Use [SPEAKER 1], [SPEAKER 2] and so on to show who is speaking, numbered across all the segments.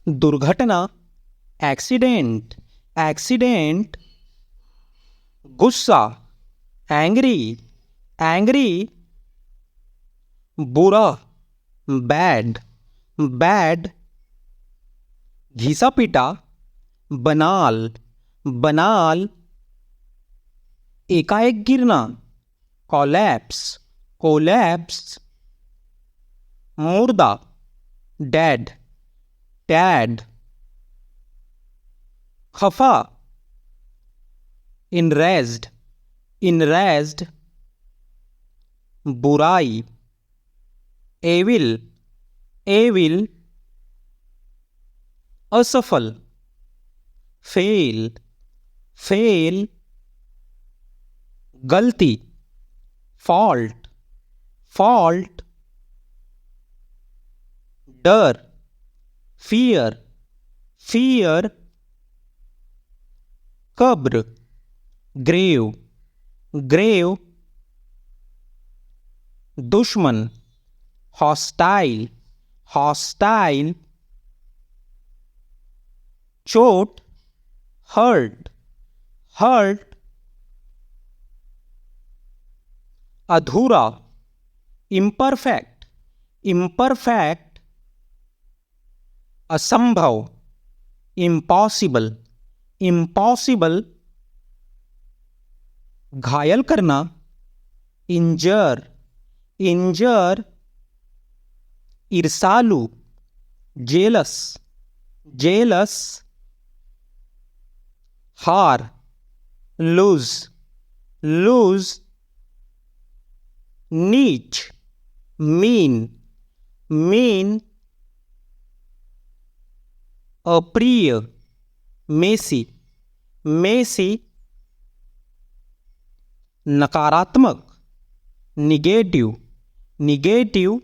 [SPEAKER 1] दुर्घटना, accident, accident. गुस्सा, angry, angry. बुरा, बैड, बैड। घिसा पीटा, बनाल, बनाल। एकाएक गिरना, कोलैप्स, कोलैप्स। मुर्दा, डेड, डैड। खफा, इनरेज्ड, इनरेज्ड। बुराई, एविल, एविल। असफल, फेल, फेल। गलती, फॉल्ट, फॉल्ट। डर, फियर, फियर। कब्र, ग्रेव, ग्रेव। दुश्मन, हॉस्टाइल, हॉस्टाइल। चोट, हर्ट, हर्ट। अधूरा, इम्परफेक्ट, इम्परफेक्ट। असंभव, इम्पॉसिबल, इम्पॉसिबल। घायल करना, इंजर, इंजर। ईर्षालु, जेलस, जेलस। हार, लूज, लूज। नीच, मीन, मीन। अप्रिय, मेसी, मेसी। नकारात्मक, निगेटिव, निगेटिव।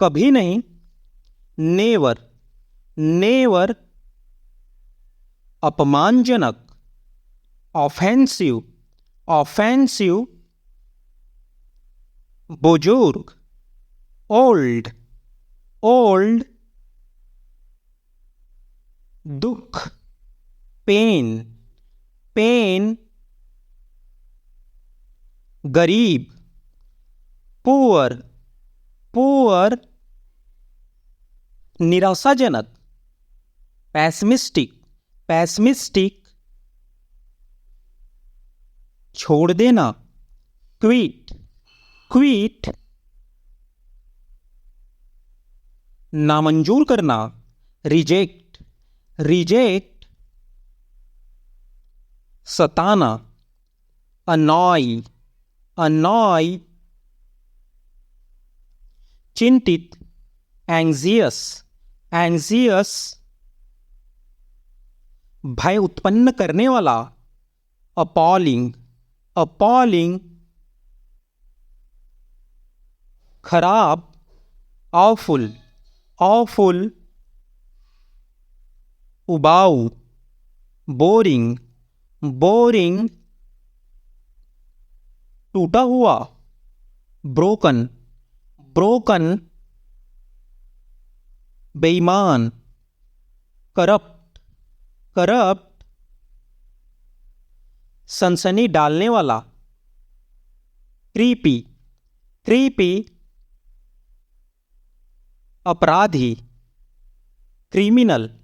[SPEAKER 1] कभी नहीं, नेवर, नेवर। अपमानजनक, ऑफेंसिव, ऑफेंसिव। बुजुर्ग, ओल्ड, ओल्ड। दुख, पेन, पेन। गरीब, पुअर, पुअर। निराशाजनक, पैसिमिस्टिक, पैसिमिस्टिक। छोड़ देना, क्विट, क्विट। नामंजूर करना, रिजेक्ट, रिजेक्ट। सताना, अनॉय, अनॉय। चिंतित, एंग्जियस, एंग्जियस। भय उत्पन्न करने वाला, अपॉलिंग, अपॉलिंग। खराब, ऑफुल, ऑफुल। उबाऊ, बोरिंग, बोरिंग। टूटा हुआ, ब्रोकन, ब्रोकन। बेईमान, करप्ट, करप्ट। सनसनी डालने वाला, क्रीपी, क्रीपी। अपराधी, क्रिमिनल,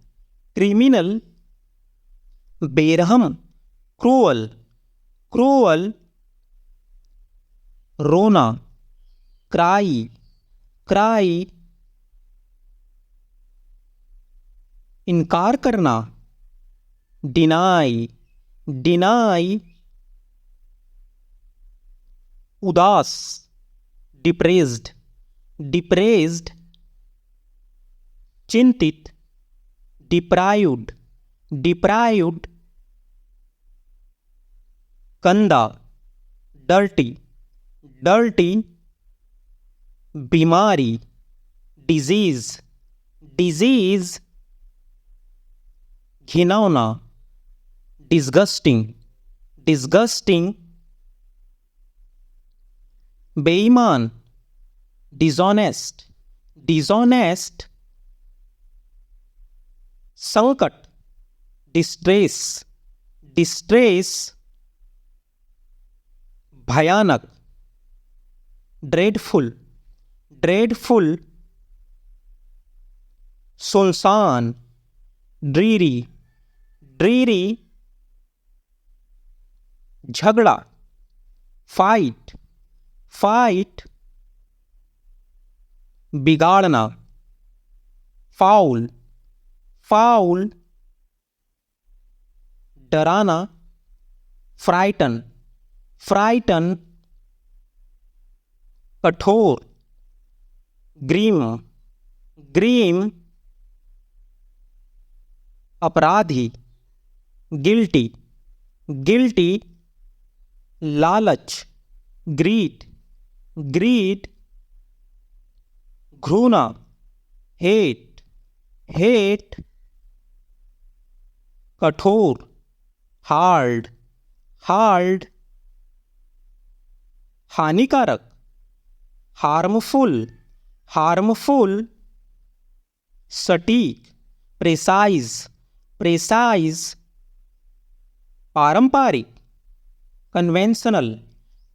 [SPEAKER 1] क्रिमिनल। बेरहम, क्रूअल, क्रूअल। रोना, क्राई, क्राई। इनकार करना, डिनाई, डिनाई। उदास, डिप्रेस्ड, डिप्रेस्ड। चिंतित, डिप्राइव्ड, डिप्राइव्ड। कंधा, डर्टी, डर्टी। बीमारी, डिजीज, डिजीज। घिनौना, डिस्गस्टिंग, डिस्गस्टिंग। बेईमान, डिसऑनेस्ट, डिसऑनेस्ट। संकट, डिस्ट्रेस, डिस्ट्रेस, भयानक, ड्रेडफुल, ड्रेडफुल, सुनसान, ड्रीरी, ड्रीरी, झगड़ा, फाइट, फाइट, बिगाड़ना, फाउल, फाउल, डराना, फ्राइटन, फ्राइटन, कठोर, ग्रीम, ग्रीम, अपराधी, गिल्टी, गिल्टी, लालच, ग्रीड, ग्रीड, घृणा, हेट, हेट, कठोर, हार्ड, हार्ड, हानिकारक, हार्मफुल, हार्मफुल, सटीक, प्रेसाइज, प्रेसाइज, पारंपरिक, कन्वेंशनल,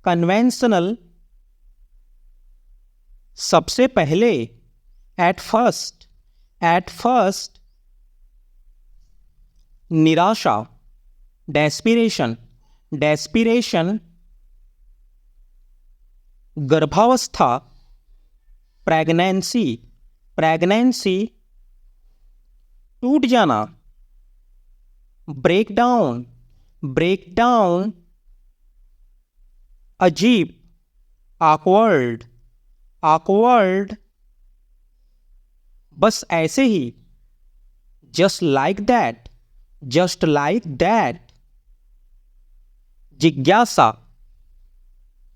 [SPEAKER 1] कन्वेंशनल, सबसे पहले, एट फर्स्ट, एट फर्स्ट, निराशा, डेस्पिरेशन, डेस्पिरेशन, गर्भावस्था, प्रेगनेंसी, प्रेगनेंसी, टूट जाना, ब्रेकडाउन, ब्रेकडाउन, अजीब, ऑकवर्ड, ऑकवर्ड, बस ऐसे ही, just like that, just like that, जिज्ञासा,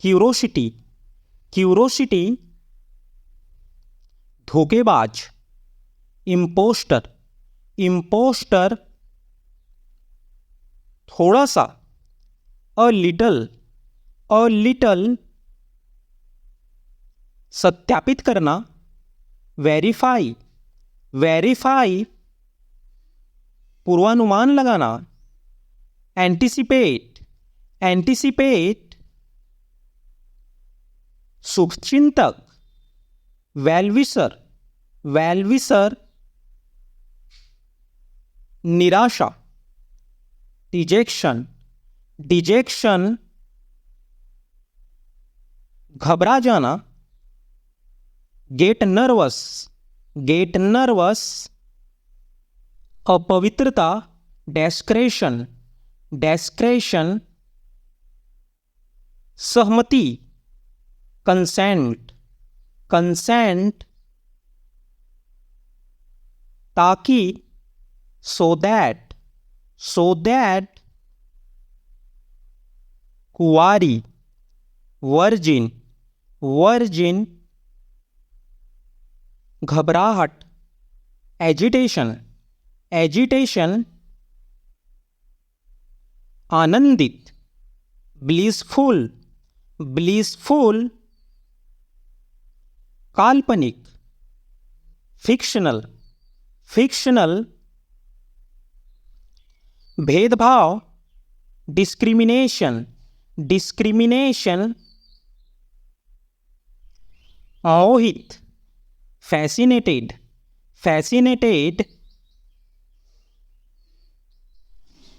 [SPEAKER 1] क्यूरोसिटी, क्यूरोसिटी, धोखेबाज, इम्पोस्टर, इम्पोस्टर, थोड़ा सा, अ लिटल, अ लिटल, सत्यापित करना, वेरीफाई, वेरीफाई, पूर्वानुमान लगाना, एंटिसिपेट, एंटिसिपेट, शुभचिंतक, वेलविशर, वेलविशर, निराशा, डिजेक्शन, डिजेक्शन, घबरा जाना, गेट नर्वस, गेट नर्वस, अपवित्रता, डेस्क्रेशन, डेस्क्रेशन, सहमति, कंसेंट, कंसेंट, ताकि, सो दैट, सो दैट, कुंवारी, वर्जिन, वर्जिन, घबराहट, एजिटेशन, एजिटेशन, आनंदित, ब्लिसफुल, ब्लिसफुल, काल्पनिक, फिक्शनल, फिक्शनल, भेदभाव, डिस्क्रिमिनेशन, डिस्क्रिमिनेशन, मोहित, फैसिनेटेड, फैसिनेटेड,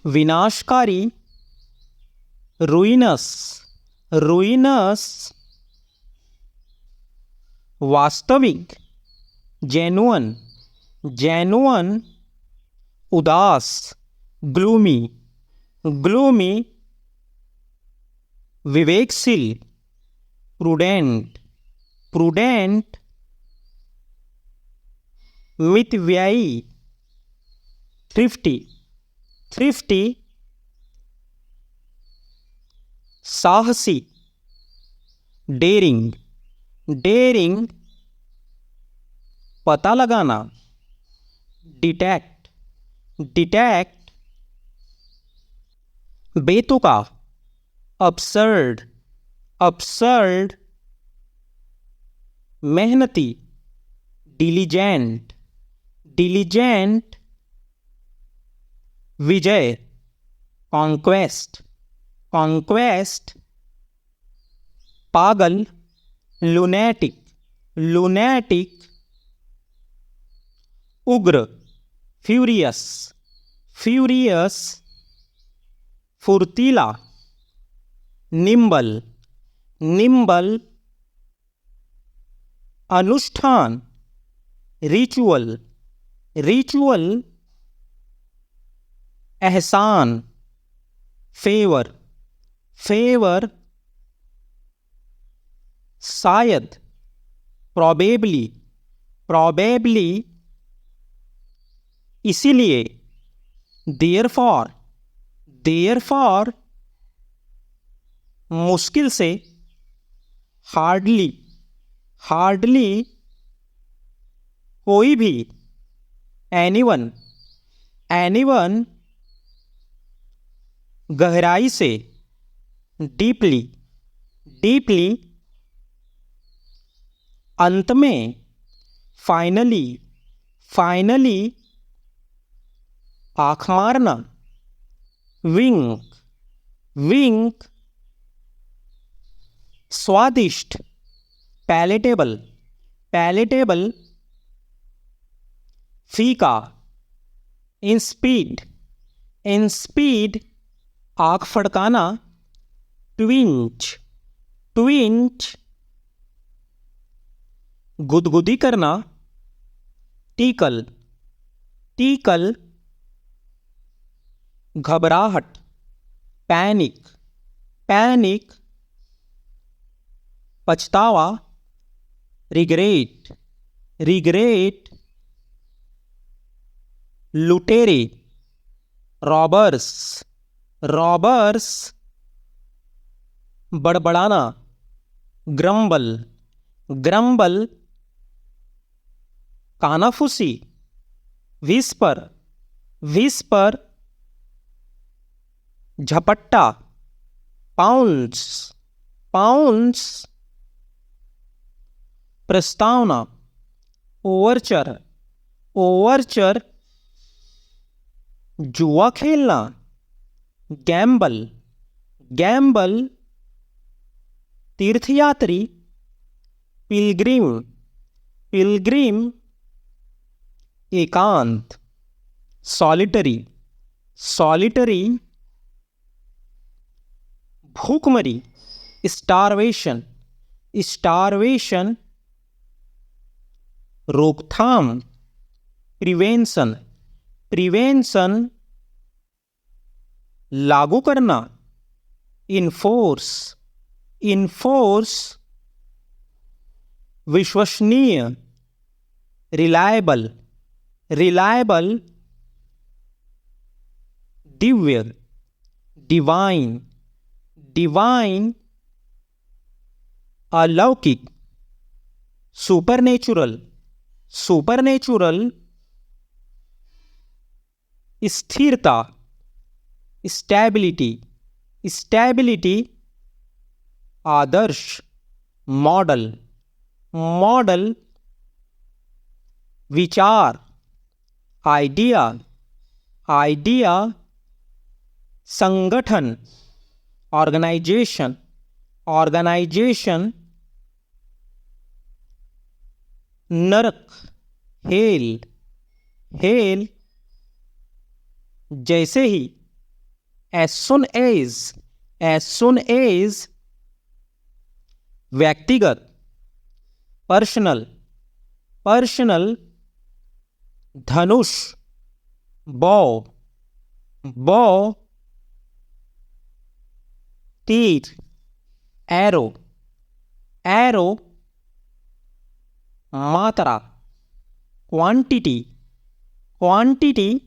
[SPEAKER 1] विनाशकारी, रुइनस, रुइनस, वास्तविक, जेन्युइन, जेन्युइन, उदास, ग्लूमी, ग्लूमी, विवेकशील, प्रूडेंट, प्रूडेंट, मितव्ययी, थ्रिफ्टी, थ्रिफ्टी, साहसी, डेरिंग, डेरिंग, पता लगाना, डिटेक्ट, डिटेक्ट, बेतुका, absurd, absurd, मेहनती, diligent, diligent, विजय, कॉन्क्वेस्ट, कॉन्क्वेस्ट। पागल, लुनेटिक, लुनेटिक। उग्र, फ्यूरियस, फ्यूरियस। फुर्तीला, निम्बल, निम्बल। अनुष्ठान, रिचुअल, रिचुअल। एहसान, फेवर, फेवर। शायद, प्रोबेबली, प्रोबेबली। इसीलिए, देयरफॉर, देयरफॉर। मुश्किल से, हार्डली, हार्डली। कोई भी, एनीवन, एनीवन। गहराई से, डीपली, डीपली। अंत में, फाइनली, फाइनली। आँख मारना, विंक, विंक। स्वादिष्ट, पैलेटेबल, पैलेटेबल। फीका, इंस्पीड, इंस्पीड। आँख फड़काना, ट्विंच, ट्विंच। गुदगुदी करना, टीकल, टीकल। घबराहट, पैनिक, पैनिक। पछतावा, रिग्रेट, रिग्रेट। लुटेरे, रॉबर्स, रॉबर्स। बड़बड़ाना, ग्रम्बल, ग्रम्बल। कानाफूसी, विस्पर, विस्पर। झपट्टा, पाउंस, पाउंस। प्रस्तावना, ओवरचर, ओवरचर। जुआ खेलना, गैम्बल, गैम्बल। तीर्थयात्री, पिलग्रिम, पिलग्रिम। एकांत, सॉलिटरी, सॉलिटरी। भूखमरी, स्टारवेशन, स्टारवेशन। रोकथाम, प्रिवेंशन, प्रिवेंशन। लागू करना, इन्फोर्स, इन्फोर्स। विश्वसनीय, रिलायबल, रिलायबल। दिव्य, डिवाइन, डिवाइन। अलौकिक, सुपरनेचुरल, सुपरनेचुरल। स्थिरता, स्टेबिलिटी, स्टेबिलिटी। आदर्श, मॉडल, मॉडल। विचार, आइडिया, आइडिया। संगठन, ऑर्गेनाइजेशन, ऑर्गेनाइजेशन। नरक, हेल, हेल। जैसे ही, as soon as, as soon as। व्यक्तिगत, पर्सनल, पर्सनल। धनुष, बॉ, बॉ। तीर, एरो, एरो। मात्रा, क्वांटिटी, क्वांटिटी।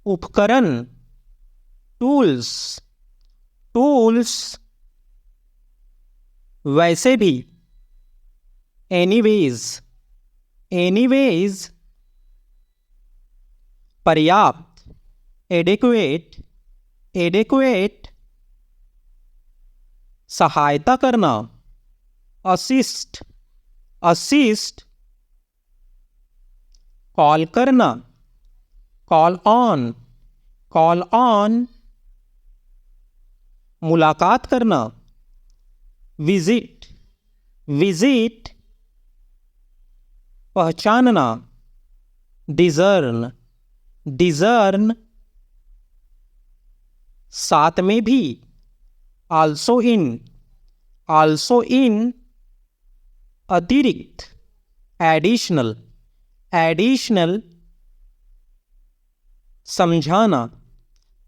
[SPEAKER 1] उपकरण, टूल्स, टूल्स। वैसे भी, एनीवेज, एनीवेज। पर्याप्त, एडेक्वेट, एडेक्वेट। सहायता करना, असिस्ट, असिस्ट। कॉल करना, कॉल ऑन, कॉल ऑन। मुलाकात करना, विजिट, विजिट। पहचानना, डिजर्न, डिजर्न। साथ में भी, आल्सो इन, आल्सो इन। अतिरिक्त, एडिशनल, एडिशनल। समझाना,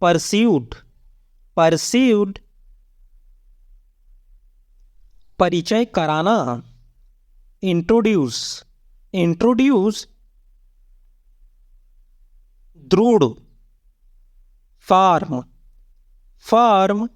[SPEAKER 1] परस्यूड, परस्यूड। परिचय कराना, इंट्रोड्यूस, इंट्रोड्यूस। दृढ़, फार्म, फार्म।